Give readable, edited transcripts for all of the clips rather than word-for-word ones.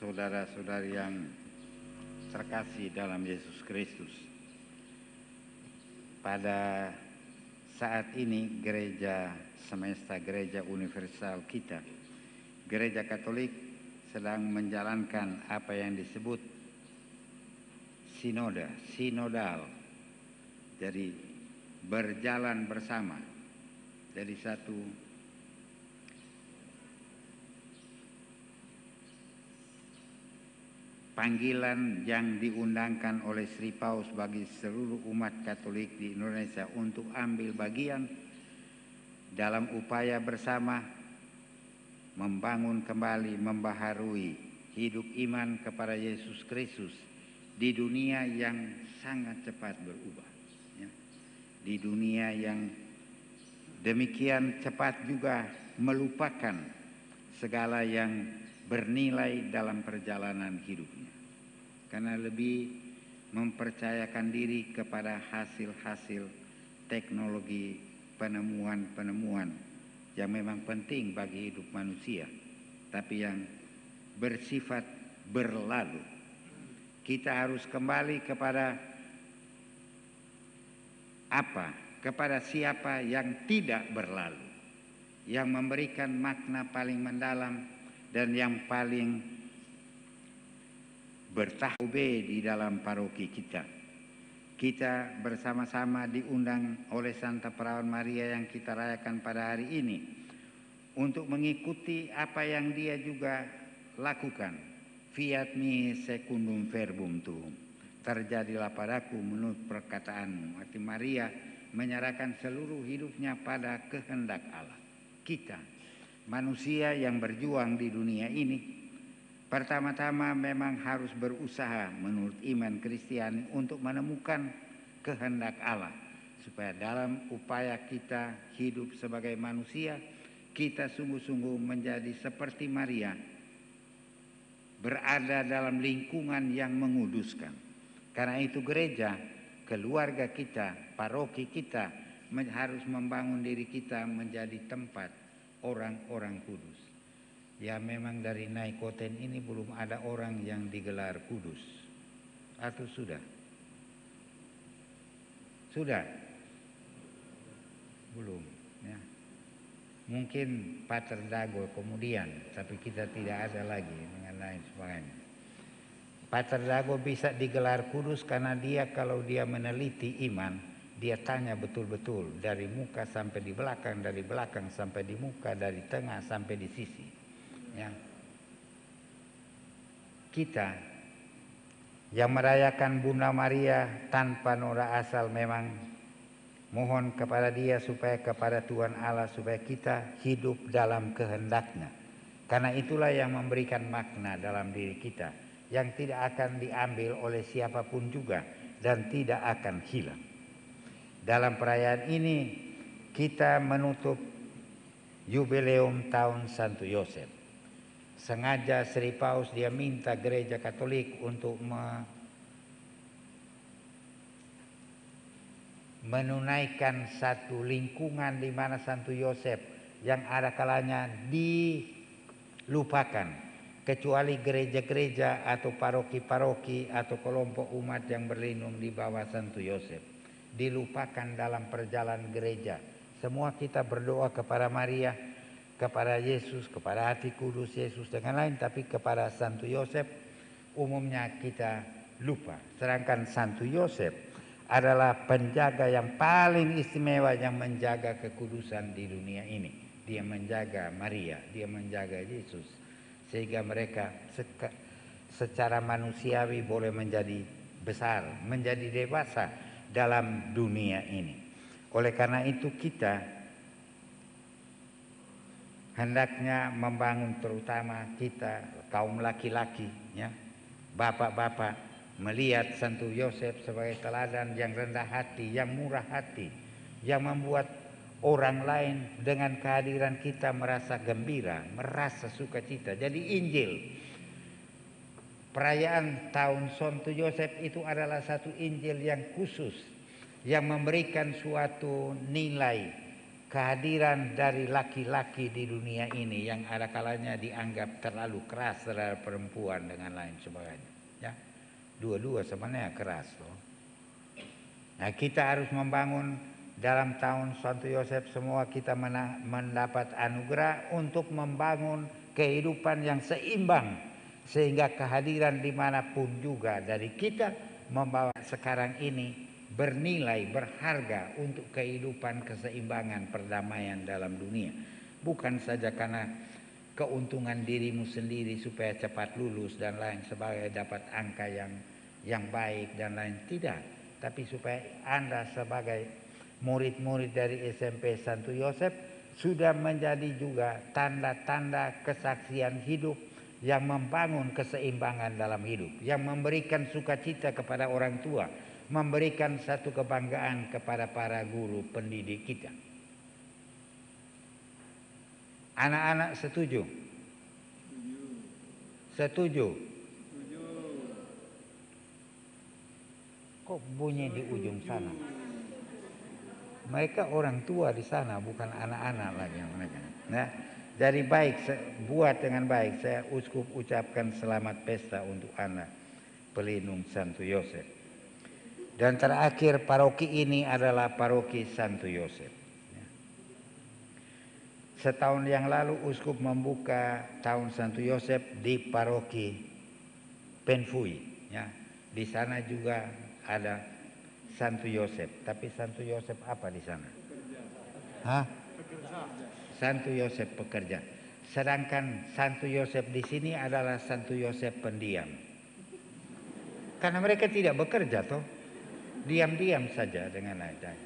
saudara-saudari yang terkasih dalam Yesus Kristus. Pada saat ini gereja semesta, gereja universal kita, gereja Katolik sedang menjalankan apa yang disebut sinodal. Jadi berjalan bersama. Jadi satu panggilan yang diundangkan oleh Sri Paus bagi seluruh umat Katolik di Indonesia untuk ambil bagian dalam upaya bersama membangun kembali, membaharui hidup iman kepada Yesus Kristus di dunia yang sangat cepat berubah. Ya. Di dunia yang demikian cepat juga melupakan segala yang bernilai dalam perjalanan hidupnya, karena lebih mempercayakan diri kepada hasil-hasil teknologi, penemuan-penemuan yang memang penting bagi hidup manusia, tapi yang bersifat berlalu. Kita harus kembali kepada apa? Kepada siapa yang tidak berlalu, yang memberikan makna paling mendalam dan yang paling bertaube di dalam paroki kita. Kita bersama-sama diundang oleh Santa Perawan Maria yang kita rayakan pada hari ini untuk mengikuti apa yang dia juga lakukan. Fiat mi secundum verbum tuum. Terjadilah padaku menurut perkataanmu. Arti Maria menyerahkan seluruh hidupnya pada kehendak Allah. Kita, manusia yang berjuang di dunia ini, pertama-tama memang harus berusaha menurut iman Kristiani untuk menemukan kehendak Allah, supaya dalam upaya kita hidup sebagai manusia, kita sungguh-sungguh menjadi seperti Maria, berada dalam lingkungan yang menguduskan. Karena itu gereja, keluarga kita, paroki kita harus membangun diri kita menjadi tempat orang-orang kudus. Ya, memang dari Naikoten ini belum ada orang yang digelar kudus. Atau sudah? Sudah? Belum. Ya. Mungkin Pater Dago kemudian, tapi kita tidak ada lagi dengan lain sebagainya. Pater Dago bisa digelar kudus karena dia kalau dia meneliti iman, dia tanya betul-betul dari muka sampai di belakang, dari belakang sampai di muka, dari tengah sampai di sisi. Ya. Kita yang merayakan Bunda Maria tanpa noda asal memang mohon kepada dia supaya kepada Tuhan Allah supaya kita hidup dalam kehendaknya. Karena itulah yang memberikan makna dalam diri kita yang tidak akan diambil oleh siapapun juga dan tidak akan hilang. Dalam perayaan ini kita menutup jubileum tahun Santo Yosef. Sengaja Sri Paus dia minta gereja Katolik untuk menunaikan satu lingkungan di mana Santo Yosef yang ada kalanya dilupakan, kecuali gereja-gereja atau paroki-paroki atau kelompok umat yang berlindung di bawah Santo Yosef. Dilupakan dalam perjalanan gereja. Semua kita berdoa kepada Maria, kepada Yesus, kepada hati kudus Yesus dengan lain, tapi kepada Santo Yosef umumnya kita lupa. Sedangkan Santo Yosef adalah penjaga yang paling istimewa yang menjaga kekudusan di dunia ini. Dia menjaga Maria, dia menjaga Yesus, sehingga mereka secara manusiawi boleh menjadi besar, menjadi dewasa dalam dunia ini. Oleh karena itu kita hendaknya membangun, terutama kita kaum laki-laki, ya, bapak-bapak, melihat Santo Yosef sebagai teladan yang rendah hati, yang murah hati, yang membuat orang lain dengan kehadiran kita merasa gembira, merasa sukacita. Jadi Injil perayaan tahun Santo Yosef itu adalah satu Injil yang khusus, yang memberikan suatu nilai kehadiran dari laki-laki di dunia ini yang ada kalanya dianggap terlalu keras terhadap perempuan dengan lain sebagainya. Ya, dua-dua sebenarnya keras loh. Nah, kita harus membangun dalam tahun Santo Yosef, semua kita mendapat anugerah untuk membangun kehidupan yang seimbang, sehingga kehadiran dimanapun juga dari kita membawa sekarang ini bernilai, berharga untuk kehidupan keseimbangan perdamaian dalam dunia. Bukan saja karena keuntungan dirimu sendiri supaya cepat lulus dan lain sebagai dapat angka yang baik dan lain, tidak, tapi supaya Anda sebagai murid-murid dari SMP Santo Yosef sudah menjadi juga tanda-tanda kesaksian hidup yang membangun keseimbangan dalam hidup, yang memberikan sukacita kepada orang tua, memberikan satu kebanggaan kepada para guru pendidik kita. Anak-anak setuju? Setuju? Kok bunyi di ujung sana? Mereka orang tua di sana, bukan anak-anak lagi mereka. Nah, jadi baik, buat dengan baik. Saya uskup ucapkan selamat pesta untuk anak pelindung Santo Yosef. Dan terakhir, paroki ini adalah paroki Santo Yosef. Setahun yang lalu uskup membuka tahun Santo Yosef di paroki Penfui. Ya. Di sana juga ada Santo Yosef, tapi Santo Yosef apa di sana? Hah? Santo Yosef pekerja. Sedangkan Santo Yosef di sini adalah Santo Yosef pendiam. Karena mereka tidak bekerja toh, diam-diam saja dengan aja.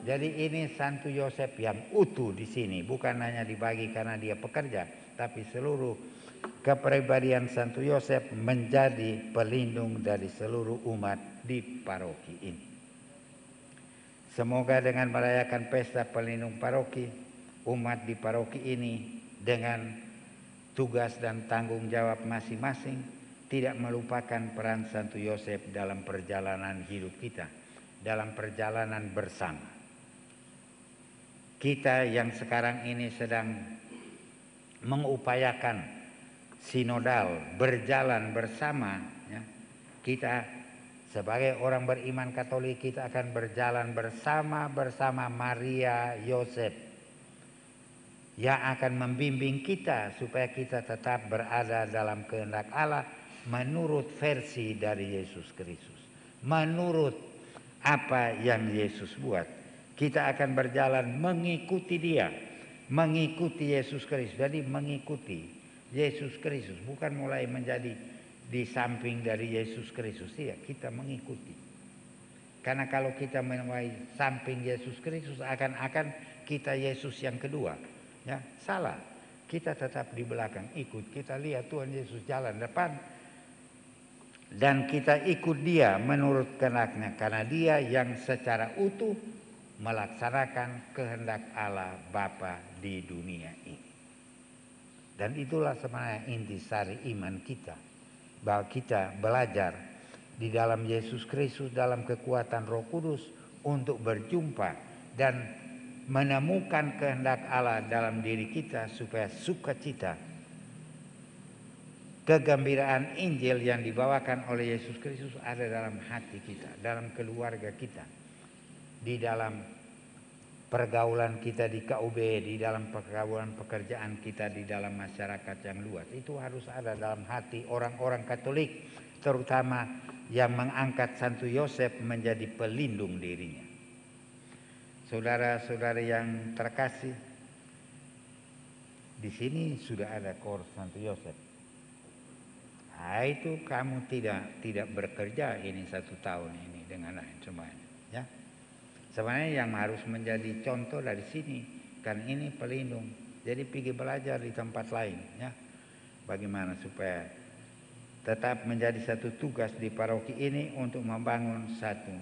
Jadi ini Santo Yosef yang utuh di sini, bukan hanya dibagi karena dia pekerja, tapi seluruh kepribadian Santo Yosef menjadi pelindung dari seluruh umat di paroki ini. Semoga dengan merayakan pesta pelindung paroki, umat di paroki ini dengan tugas dan tanggung jawab masing-masing tidak melupakan peran Santo Yosef dalam perjalanan hidup kita, dalam perjalanan bersama. Kita yang sekarang ini sedang mengupayakan sinodal, berjalan bersama, ya, kita sebagai orang beriman Katolik, kita akan berjalan bersama Maria Yosef yang akan membimbing kita supaya kita tetap berada dalam kehendak Allah menurut versi dari Yesus Kristus, menurut apa yang Yesus buat. Kita akan berjalan mengikuti Dia, mengikuti Yesus Kristus. Jadi mengikuti Yesus Kristus, bukan mulai menjadi di samping dari Yesus Kristus. Tidak, kita mengikuti. Karena kalau kita mulai samping Yesus Kristus, akan kita Yesus yang kedua. Ya, salah. Kita tetap di belakang, ikut. Kita lihat Tuhan Yesus jalan depan, dan kita ikut Dia menurut kehendaknya, karena Dia yang secara utuh melaksanakan kehendak Allah Bapa di dunia ini. Dan itulah sebenarnya intisari iman kita, bahwa kita belajar di dalam Yesus Kristus, dalam kekuatan Roh Kudus untuk berjumpa dan menemukan kehendak Allah dalam diri kita, supaya sukacita, kegembiraan Injil yang dibawakan oleh Yesus Kristus ada dalam hati kita, dalam keluarga kita, di dalam pergaulan kita di KUB, di dalam pergaulan pekerjaan kita, di dalam masyarakat yang luas. Itu harus ada dalam hati orang-orang Katolik, terutama yang mengangkat Santo Yosef menjadi pelindung dirinya. Saudara-saudari yang terkasih, di sini sudah ada kor Santo Yosef. Nah, itu kamu tidak bekerja ini 1 tahun ini dengan lain semuanya, ya. Sebenarnya yang harus menjadi contoh dari sini, kan ini pelindung. Jadi pergi belajar di tempat lain, ya. Bagaimana supaya tetap menjadi satu tugas di paroki ini untuk membangun satu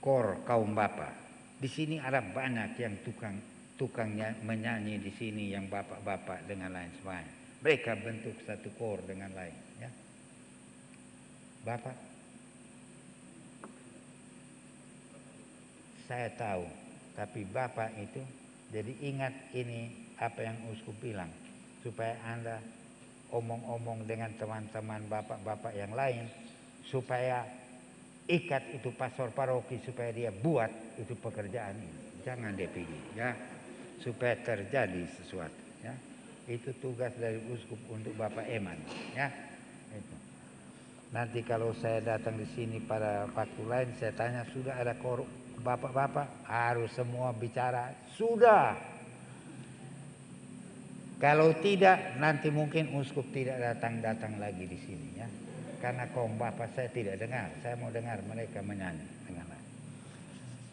kor kaum bapa. Di sini ada banyak yang tukangnya menyanyi di sini, yang bapak-bapak dengan lain sebagainya. Mereka bentuk satu kor dengan lain, ya. Bapak, saya tahu Tapi Bapak itu, jadi ingat ini apa yang uskup bilang, supaya Anda omong-omong dengan teman-teman bapak-bapak yang lain, supaya ikat itu pastor paroki, supaya dia buat itu pekerjaan ini. Jangan dia pergi, ya, supaya terjadi sesuatu, ya. Itu tugas dari uskup untuk Bapak Eman, ya. Itu. Nanti kalau saya datang di sini pada waktu lain, saya tanya, sudah ada bapak-bapak? Harus semua bicara, sudah. Kalau tidak, nanti mungkin uskup tidak datang lagi di sini, ya. Karena kaum bapak saya tidak dengar, saya mau dengar mereka menyanyi.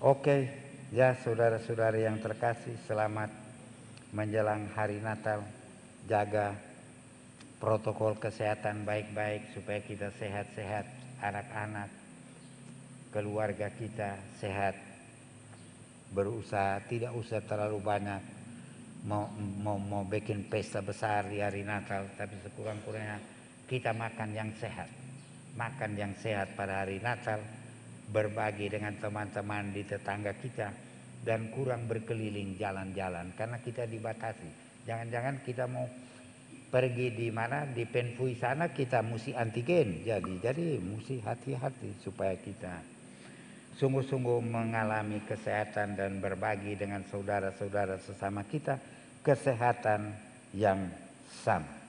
Oke, ya saudara-saudari yang terkasih, selamat menjelang hari Natal. Jaga protokol kesehatan baik-baik supaya kita sehat-sehat, anak-anak, keluarga kita sehat. Berusaha tidak usah terlalu banyak mau bikin pesta besar di hari Natal, tapi sekurang-kurangnya kita makan yang sehat. Makan yang sehat pada hari Natal, berbagi dengan teman-teman di tetangga kita, dan kurang berkeliling jalan-jalan karena kita dibatasi. Jangan-jangan kita mau pergi di mana, di Penfui sana, kita mesti antigen. Jadi mesti hati-hati supaya kita sungguh-sungguh mengalami kesehatan dan berbagi dengan saudara-saudara sesama kita kesehatan yang sama.